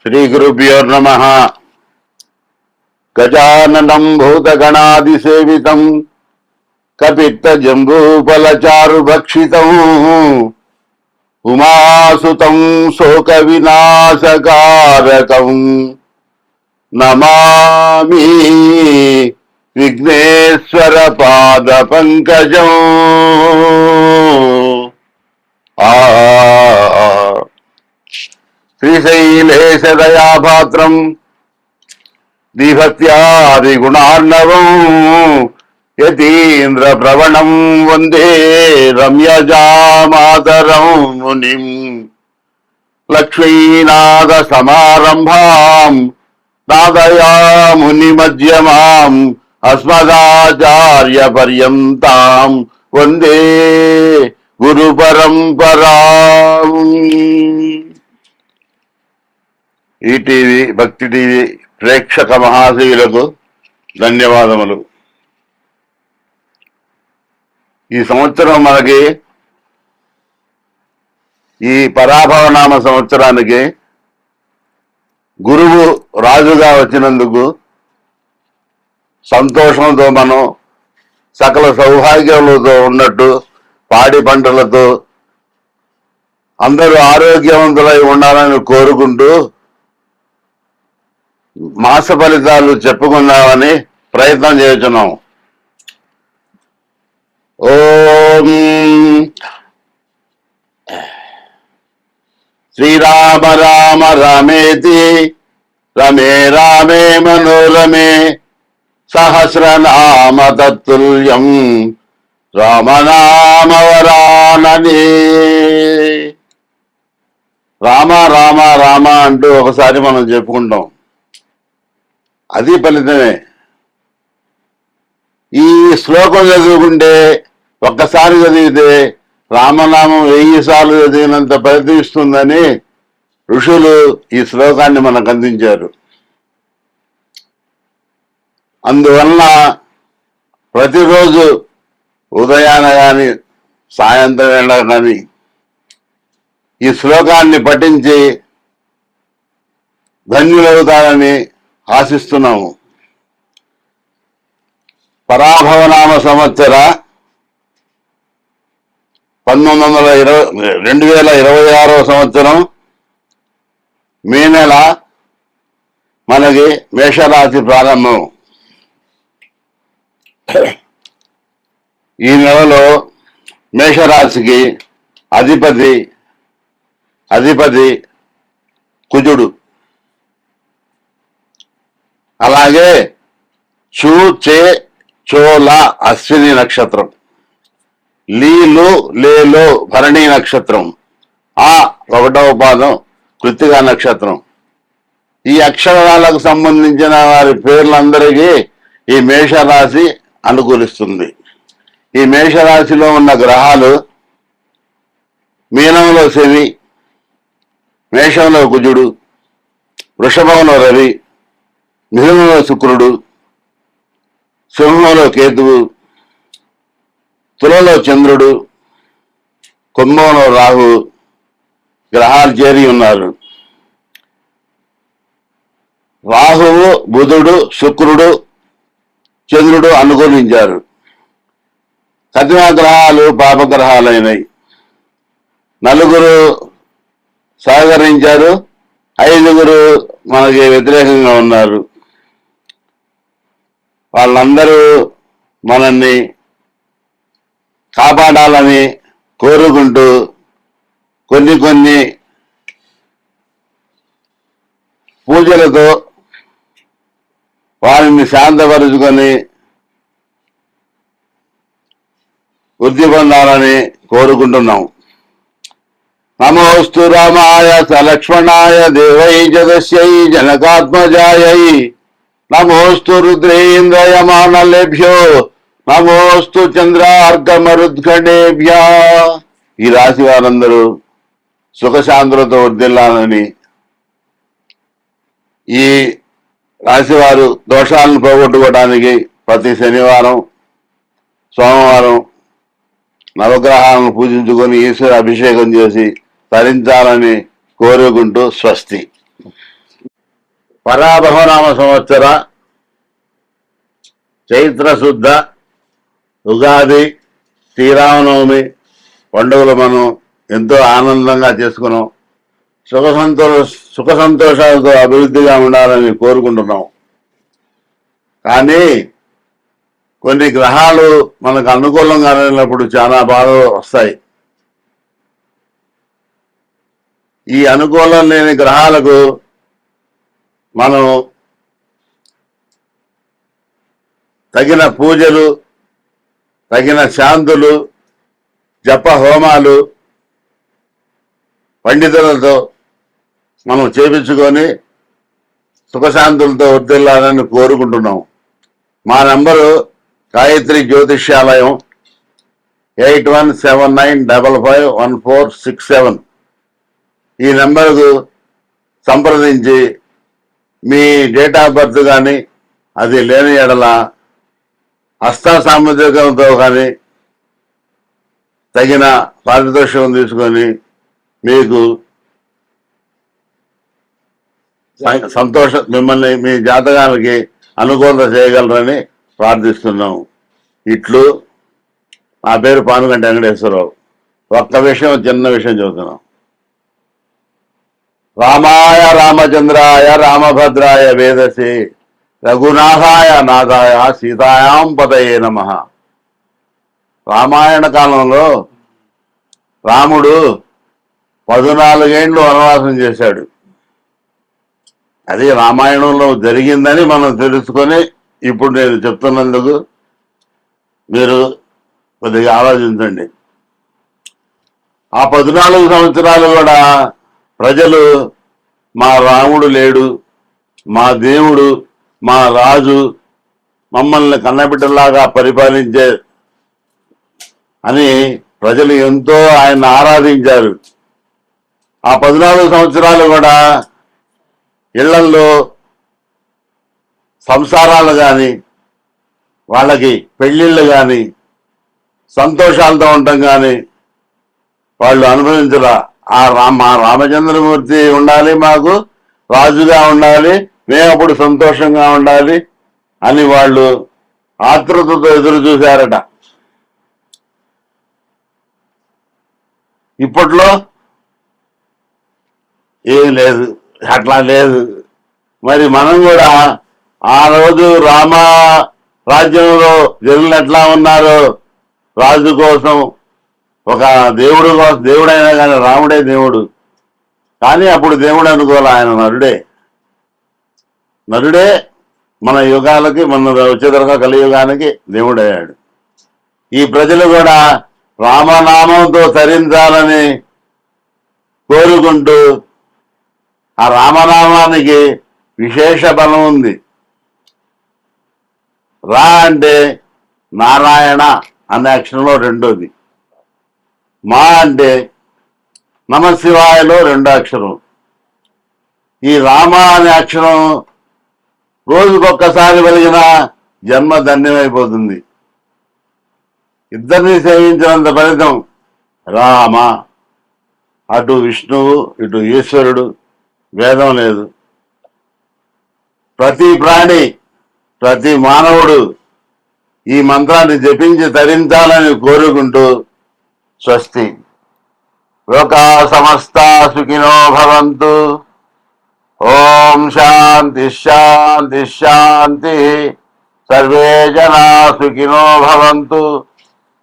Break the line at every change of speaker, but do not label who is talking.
శ్రీ గురుభ్యో నమః. గజాననం భూతగణాదిసేవితం కపిత్త జంబూఫలచారు భక్షితం ఉమాసుతం శోక వినాశకారకం నమామి విఘ్నేశ్వర పాద పంకజం. శ్రీశైలేశ దయాపాత్రం దీభక్త్యాది గుణార్ణవం యతీంద్ర ప్రవణం వందే రమ్యజామాతరం మునిం. లక్ష్మీనాథ సమారంభాం నాదయాముని మధ్యమాం అస్మదాచార్య పర్యంతాం వందే గురు పరంపరాం. ఈటీవీ భక్తి టీవీ ప్రేక్షక మహాశయులకు ధన్యవాదములు. ఈ సంవత్సరం మనకి ఈ పరాభవనామ సంవత్సరానికి గురువు రాజుగా వచ్చినందుకు సంతోషంతో మనం సకల సౌభాగ్యములతో ఉన్నట్టు పాడి పంటలతో అందరూ ఆరోగ్యవంతులై ఉండాలని కోరుకుంటూ మాస ఫలితాలు చెప్పుకుందామని ప్రయత్నం చేస్తున్నాం. ఓం శ్రీరామ రామ రామేతి రమే రామే మనోరమే సహస్రనామ తత్తుల్యం రామనామవరాననే. రామ రామ రామ అంటూ ఒకసారి మనం చెప్పుకుంటాం, అది ఫలితమే. ఈ శ్లోకం చదువుకుంటే ఒక్కసారి చదివితే రామనామం 1000 సార్లు చదివినంత ఫలితం ఇస్తుందని ఋషులు ఈ శ్లోకాన్ని మనకు అందించారు. అందువలన ప్రతిరోజు ఉదయాన కానీ సాయంత్రం వేళ కానీ ఈ శ్లోకాన్ని పఠించి ధన్యులవుతారని ఆశిస్తున్నాము. పరాభవనామ సంవత్సర 2026 సంవత్సరం మే నెల మనకి మేషరాశి ప్రారంభం. ఈ నెలలో మేషరాశికి అధిపతి కుజుడు. అలాగే చూ చే చోల అశ్విని నక్షత్రం, లీలు లేలో భరణి నక్షత్రం, ఆ 1వ పాదం కృత్తికా నక్షత్రం. ఈ అక్షరాలకు సంబంధించిన వారి పేర్లందరికీ ఈ మేషరాశి అనుకూలిస్తుంది. ఈ మేషరాశిలో ఉన్న గ్రహాలు మీనంలో శని, మేషంలో కుజుడు, వృషభంలో రవి, మిథునంలో శుక్రుడు, సింహంలో కేతువు, తులలో చంద్రుడు, కుంభంలో రాహు గ్రహాలు చేరి ఉన్నారు. రాహువు, బుధుడు, శుక్రుడు, చంద్రుడు అనుకూలించారు. కఠిన గ్రహాలు పాపగ్రహాలైనాయి. 4 సహకరించారు, 5 మనకి వ్యతిరేకంగా ఉన్నారు. వాళ్ళందరూ మనల్ని కాపాడాలని కోరుకుంటూ కొన్ని పూజలతో వారిని శాంతపరుచుకొని వృద్ధి పొందాలని కోరుకుంటున్నాం. నమోస్తు రామాయ సలక్ష్మణాయ దేవై జగస్యై జనకాత్మజాయై నమోస్తు రుద్రేంద్రయమానలేభ్యో నమోస్తు చంద్రార్కమరుద్గణేభ్య. ఈ రాశి వారందరూ సుఖశాంతులతో వర్ధిల్లాలని, ఈ రాశివారు దోషాలను పోగొట్టుకోవడానికి ప్రతి శనివారం సోమవారం నవగ్రహాలను పూజించుకొని ఈశ్వర అభిషేకం చేసి తరించాలని కోరుకుంటూ స్వస్తి. పరాభవనామ సంవత్సర చైత్ర శుద్ధ ఉగాది శ్రీరామనవమి పండుగలు మనం ఎంతో ఆనందంగా చేసుకున్నాం. సుఖ సంతోషాలతో అభివృద్ధిగా ఉండాలని కోరుకుంటున్నాం. కానీ కొన్ని గ్రహాలు మనకు అనుకూలంగా లేనప్పుడు చాలా బాధలు వస్తాయి. ఈ అనుకూలం లేని గ్రహాలకు మనం తగిన పూజలు, తగిన శాంతులు, జప హోమాలు పండితులతో మనం చేపించుకొని సుఖశాంతులతో వర్ధిల్లాలని కోరుకుంటున్నాం. మా నంబరు గాయత్రి జ్యోతిష్యాలయం 8179551467. ఈ నెంబర్కు సంప్రదించి మీ డేట్ ఆఫ్ బర్త్ కానీ అది లేని ఎడల హస్త సాముద్రికంతో కానీ తగిన పారితోషికం తీసుకొని మీకు మిమ్మల్ని మీ జాతకానికి అనుకూలత చేయగలరని ప్రార్థిస్తున్నాం. ఇట్లు నా పేరు పానుగంటి వెంకటేశ్వరరావు. ఒక్క విషయం, చిన్న విషయం చెబుతున్నాం. రామాయ రామచంద్రాయ రామభద్రాయ వేదసే రఘునాథాయ నాథాయ సీతాయాం పదయే నమః. రామాయణ కాలంలో రాముడు 14 ఏళ్ళు వనవాసం చేశాడు. అది రామాయణంలో జరిగిందని మనం తెలుసుకొని ఇప్పుడు నేను చెప్తున్నందుకు మీరు కొద్దిగా ఆలోచించండి. ఆ 14 సంవత్సరాలు కూడా ప్రజలు మా రాముడు లేడు, మా దేవుడు, మా రాజు మమ్మల్ని కన్నబిడ్డలాగా పరిపాలించే అని ప్రజలు ఎంతో ఆయన ఆరాధించారు. ఆ 14 సంవత్సరాలు కూడా ఇళ్లల్లో సంసారాలు కానీ, వాళ్ళకి పెళ్ళిళ్ళు కానీ, సంతోషాలతో ఉండటం కానీ వాళ్ళు అనుభవించరా. మా రామచంద్రమూర్తి ఉండాలి, మాకు రాజుగా ఉండాలి, మేము అప్పుడు సంతోషంగా ఉండాలి అని వాళ్ళు ఆతృతతో ఎదురు చూశారట. ఇప్పట్లో ఏం లేదు, అట్లా లేదు. మరి మనం కూడా ఆ రోజు రామ రాజ్యంలో జనులు ఎట్లా ఉన్నారో, రాజు కోసం ఒక దేవుడైనా కానీ రాముడే దేవుడు. కానీ అప్పుడు దేవుడు అనుకోవాలి, ఆయన నరుడే మన యుగాలకి, మన వచ్చేతరగా కలియుగానికి దేవుడయ్యాడు. ఈ ప్రజలు కూడా రామనామంతో తరించాలని కోరుకుంటూ, ఆ రామనామానికి విశేష బలం ఉంది. రా అంటే నారాయణ అనే అక్షరంలో రెండోది, మా అంటే నమశివాయలో 2వ అక్షరం. ఈ రామ అనే అక్షరం రోజుకొక్కసారి వెలిగిన జన్మ ధన్యమైపోతుంది. ఇద్దరిని సేవించినంత ఫలితం. రామ, అటు విష్ణువు ఇటు ఈశ్వరుడు, భేదం లేదు. ప్రతి ప్రాణి, ప్రతి మానవుడు ఈ మంత్రాన్ని జపించి తరించాలని కోరుకుంటూ స్వస్తి. లోకా సమస్తా సుఖినో భవంతు. ఓం శాంతి శాంతి శాంతి. సర్వే జనా సుఖినో భవంతు.